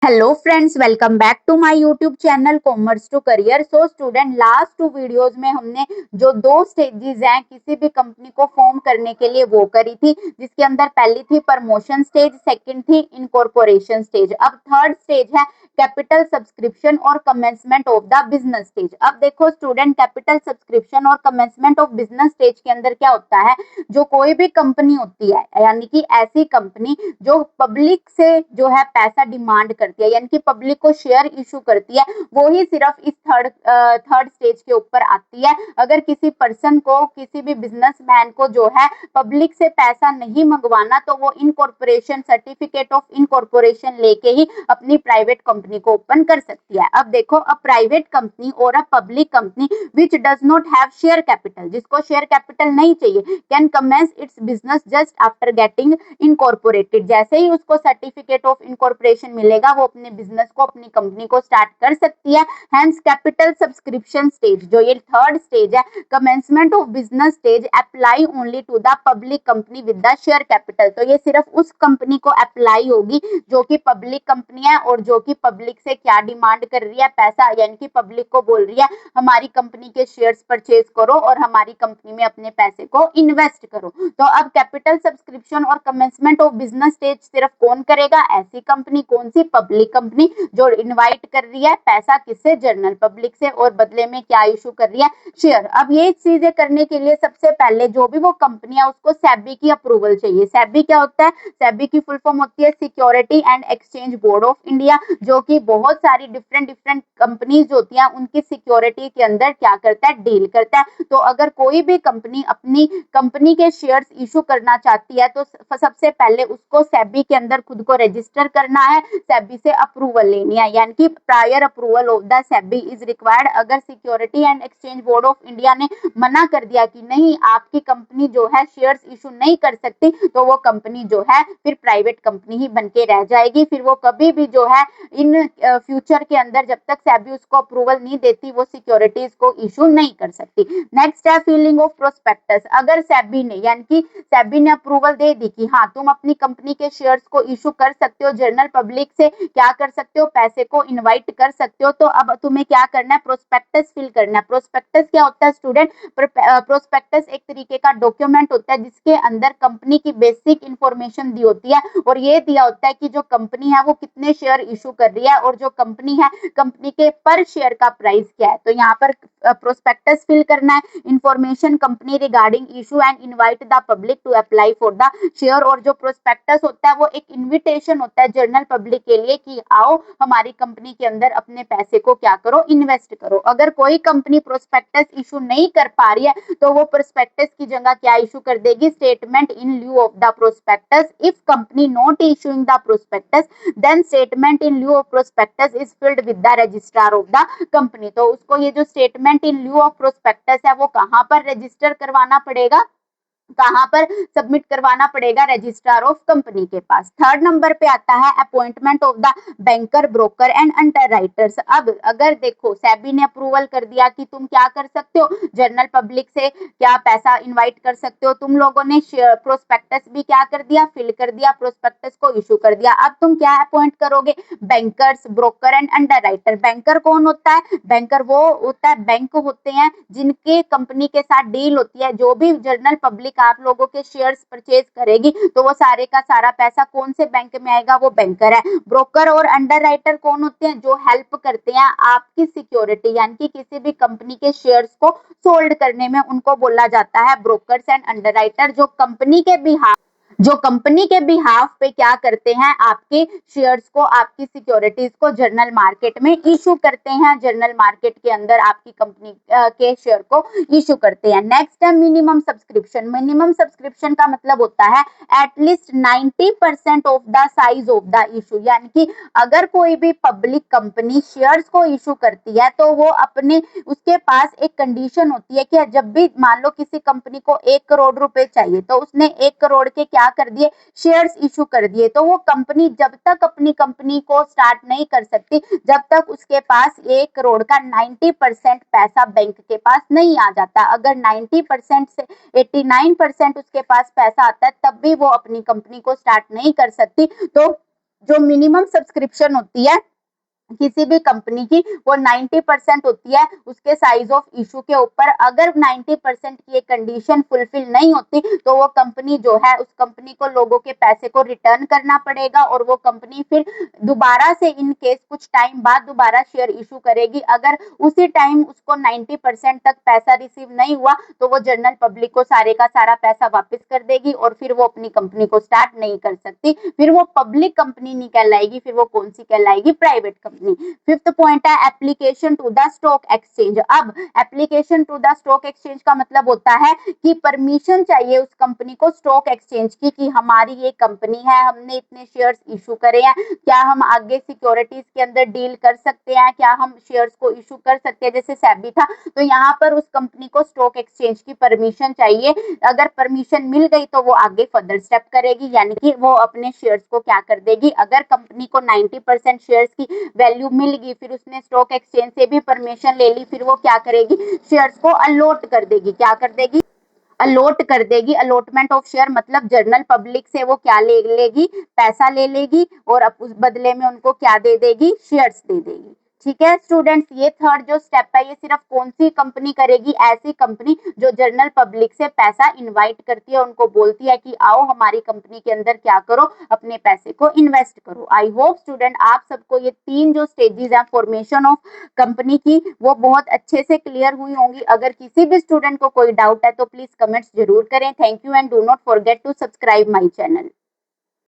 Hello friends, welcome back to my YouTube channel commerce to career. So student, last 2 videos में हमने जो 2 stages हैं किसी भी कंपनी को फॉर्म करने के लिए वो करी थी, जिसके अंदर पहली थी प्रमोशन स्टेज, सेकंड थी इनकॉर्पोरेशन स्टेज। अब थर्ड स्टेज है कैपिटल सब्सक्रिप्शन और commencement of the business stage. अब देखो स्टूडेंट, कैपिटल सब्सक्रिप्शन और कमेंसमेंट ऑफ बिजनेस स्टेज के अंदर क्या होता है, जो कोई भी कंपनी होती है, यानी कि ऐसी कंपनी जो पब्लिक से जो है पैसा डिमांड करती है, यानी कि पब्लिक को शेयर इशू करती है, वो ही सिर्फ इस थर्ड स्टेज के ऊपर आती है। अगर किसी पर्सन को, किसी भी बिजनेसमैन को जो है पब्लिक से पैसा नहीं मंगवाना, तो वो इनकॉर्पोरेशन, सर्टिफिकेट ऑफ इनकॉर्पोरेशन लेके ही अपनी प्राइवेट कंपनी को ओपन कर सकती है। अब देखो, अ प्राइवेट कंपनी और a public company which does not have share capital, जिसको शेयर कैपिटल नहीं चाहिए, can commence its business just after getting incorporated. जैसे ही उसको सर्टिफिकेट ऑफ इनकॉर्पोरेशन मिलेगा, वो अपने बिजनेस को, अपनी कंपनी को स्टार्ट कर सकती है। हेंस कैपिटल सब्सक्रिप्शन स्टेज, जो ये थर्ड स्टेज है, commencement of business stage, apply only to the public company with the share capital. तो ये सिर्फ उस कंपनी को अप्लाई होगी जो कि पब्लिक कंपनी है और जो कि पब्लिक से क्या डिमांड कर रही है, पैसा, यानी कि पब्लिक को बोल रही है हमारी कंपनी के शेयर्स परचेज करो और हमारी कंपनी में अपने पैसे को इन्वेस्ट करो। तो अब कैपिटल सब्सक्रिप्शन और कमेंसमेंट ऑफ बिजनेस स्टेज सिर्फ कौन करेगा? ऐसी कंपनी। कौन सी? पब्लिक कंपनी, जो इनवाइट कर रही है पैसा किससे? जनरल पब्लिक से, और बदले में क्या इशू कर रही है? शेयर। अब ये चीजें करने के लिए सबसे पहले जो भी वो कंपनी है उसको सेबी की अप्रूवल चाहिए। सेबी क्या होता है? सेबी की फुल फॉर्म होती है security and exchange board of India, जो कि बहुत सारी डिफरेंट डिफरेंट कंपनीज होती हैं उनकी सिक्योरिटी के अंदर क्या करता है? डील करता है। तो अगर कोई भी कंपनी अपनी कंपनी के शेयर्स इशू करना चाहती है, तो सबसे पहले उसको सेबी के अंदर खुद को रजिस्टर करना है, सेबी से अप्रूवल लेनी है, यानी कि prior approval of the SEBI is required. अगर security and exchange board of India ने मना कर दिया कि नहीं, आपकी कंपनी जो है शेयर्स इशू नहीं कर सकती, तो वो कंपनी जो है फिर प्राइवेट कंपनी ही बन के रह जाएगी। फिर वो कभी भी जो है इन फ्यूचर के अंदर, जब तक सेबी उसको अप्रूवल नहीं देती, वो सिक्योरिटीज को इशू नहीं कर सकती। नेक्स्ट है फिलिंग ऑफ प्रोस्पेक्टस। अगर सेबी ने, यानी कि सेबी ने अप्रूवल दे दी कि हाँ, तुम अपनी कंपनी के शेयर्स को इशू कर सकते हो, जनरल पब्लिक से क्या कर सकते हो? पैसे को इनवाइट कर सकते हो, तो अब तुम्हें क्या करना है? प्रोस्पेक्टस फिल करना है। प्रोस्पेक्टस क्या होता है स्टूडेंट? प्रोस्पेक्टस एक तरीके का डॉक्यूमेंट होता है जिसके अंदर कंपनी की बेसिक इंफॉर्मेशन दी होती है, और ये दिया होता है कि जो कंपनी है वो कितने शेयर इशू कर रही है, और जो कंपनी है, कंपनी के पर शेयर का प्राइस क्या है। तो यहाँ पर प्रोस्पेक्टस फिल करना है, information company regarding issue and invite the public to apply for the share. और जो प्रोस्पेक्टस होता है वो एक इन्विटेशन होता है जनरल पब्लिक के लिए कि आओ हमारी कंपनी के अंदर अपने पैसे को क्या करो? इन्वेस्ट करो। अगर कोई कंपनी प्रोस्पेक्टस इशू नहीं कर पा रही है, तो वो प्रोस्पेक्टस की जगह क्या इशू कर देगी? Statement in lieu of the prospectus. If company not issuing the prospectus, then statement in lieu of prospectus is filed with the registrar of the company. तो उसको ये जो statement in lieu of prospectus है वो कहाँ पर register करवाना पड़ेगा? कहां पर सबमिट करवाना पड़ेगा? रजिस्ट्रार ऑफ कंपनी के पास। थर्ड नंबर पे आता है appointment of the banker, broker and underwriters. अब अगर देखो सेबी ने अप्रूवल कर दिया कि तुम क्या कर सकते हो, जनरल पब्लिक से क्या पैसा इनवाइट कर सकते हो, तुम लोगों ने प्रोस्पेक्टस भी क्या कर दिया? फिल कर दिया, प्रोस्पेक्टस को इशू कर दिया। अब तुम क्या अपॉइंट करोगे? Bankers, broker and underwriter. Banker कौन होता है? बैंकर वो होता है, बैंक होते हैं जिनके कंपनी के साथ डील होती है। जो भी जनरल पब्लिक आप लोगों के शेयर्स परचेज करेगी, तो वो सारे का सारा पैसा कौन से बैंक में आएगा? वो बैंकर है। ब्रोकर और अंडरराइटर कौन होते हैं? जो हेल्प करते हैं आपकी सिक्योरिटी, यानी कि किसी भी कंपनी के शेयर्स को सोल्ड करने में, उनको बोला जाता है ब्रोकर्स एंड अंडरराइटर। जो कंपनी के बिहाफ पे क्या करते हैं? आपके शेयर्स को, आपकी सिक्योरिटीज को जनरल मार्केट में इशू करते हैं, जनरल मार्केट के अंदर आपकी कंपनी के शेयर को इशू करते हैं। नेक्स्ट है मिनिमम सब्सक्रिप्शन। मिनिमम सब्सक्रिप्शन का मतलब होता है at least 90% of the size of the issue, यानी कि अगर कोई भी पब्लिक कंपनी शेयर्स को इशू करती है, तो वो अपने, उसके पास एक कंडीशन होती है कि जब भी मान लो किसी कंपनी को 1 करोड़ रुपए चाहिए, तो उसने 1 करोड़ के क्या कर दिए? शेयर्स इशू कर दिए, तो वो कंपनी जब तक अपनी कंपनी को स्टार्ट नहीं कर सकती, जब तक उसके पास 1 करोड़ का 90% पैसा बैंक के पास नहीं आ जाता। अगर 90% से 89% उसके पास पैसा आता है, तब भी वो अपनी कंपनी को स्टार्ट नहीं कर सकती। तो जो मिनिमम सब्सक्रिप्शन होती है किसी भी कंपनी की वो 90% होती है उसके साइज ऑफ इशू के ऊपर। अगर 90% की एक कंडीशन फुलफिल नहीं होती तो वो कंपनी जो है उस कंपनी को लोगों के पैसे को रिटर्न करना पड़ेगा और वो कंपनी फिर दोबारा से इन केस कुछ टाइम बाद दोबारा शेयर इशू करेगी। अगर उसी टाइम उसको 90% तक पैसा रिसीव नहीं हुआ तो वो जनरल पब्लिक को सारे का सारा पैसा वापस कर देगी और फिर वो अपनी कंपनी को स्टार्ट नहीं कर सकती। फिर वो पब्लिक कंपनी नहीं कहलाएगी, फिर वो कौन सी कहलाएगी? Private company. फिफ्थ पॉइंट है application to the stock exchange. अब application to the stock exchange का मतलब होता है कि परमिशन चाहिए उस कंपनी को स्टॉक एक्सचेंज की कि हमारी ये कंपनी है, हमने इतने शेयर्स इशू करे हैं, क्या हम आगे सिक्योरिटीज के अंदर डील कर सकते हैं, क्या हम शेयर्स को इशू कर सकते हैं, जैसे सेबी था। तो यहाँ पर उस कंपनी को स्टॉक एक्सचेंज की परमिशन चाहिए। अगर परमिशन मिल गई तो वो आगे फर्दर स्टेप करेगी, यानी कि वो अपने शेयर्स को क्या कर देगी। अगर कंपनी को 90% शेयर्स की वैल्यू मिल गई, फिर उसने स्टॉक एक्सचेंज से भी परमिशन ले ली, फिर वो क्या करेगी? शेयर्स को अलॉट कर देगी। क्या कर देगी? अलॉट कर देगी। अलॉटमेंट ऑफ शेयर मतलब जनरल पब्लिक से वो क्या ले लेगी? पैसा ले लेगी और उस बदले में उनको क्या दे देगी? शेयर्स दे देगी। ठीक है स्टूडेंट्स, ये थर्ड जो स्टेप है ये सिर्फ कौन सी कंपनी करेगी? ऐसी कंपनी जो जनरल पब्लिक से पैसा इनवाइट करती है, उनको बोलती है कि आओ हमारी कंपनी के अंदर क्या करो? अपने पैसे को इन्वेस्ट करो। आई होप स्टूडेंट आप सबको ये तीन जो स्टेजेस है फॉर्मेशन ऑफ कंपनी की वो बहुत अच्छे से क्लियर हुई होंगी। अगर किसी भी स्टूडेंट को कोई डाउट है तो प्लीज कमेंट्स जरूर करें। Thank you and do not forget to subscribe my channel.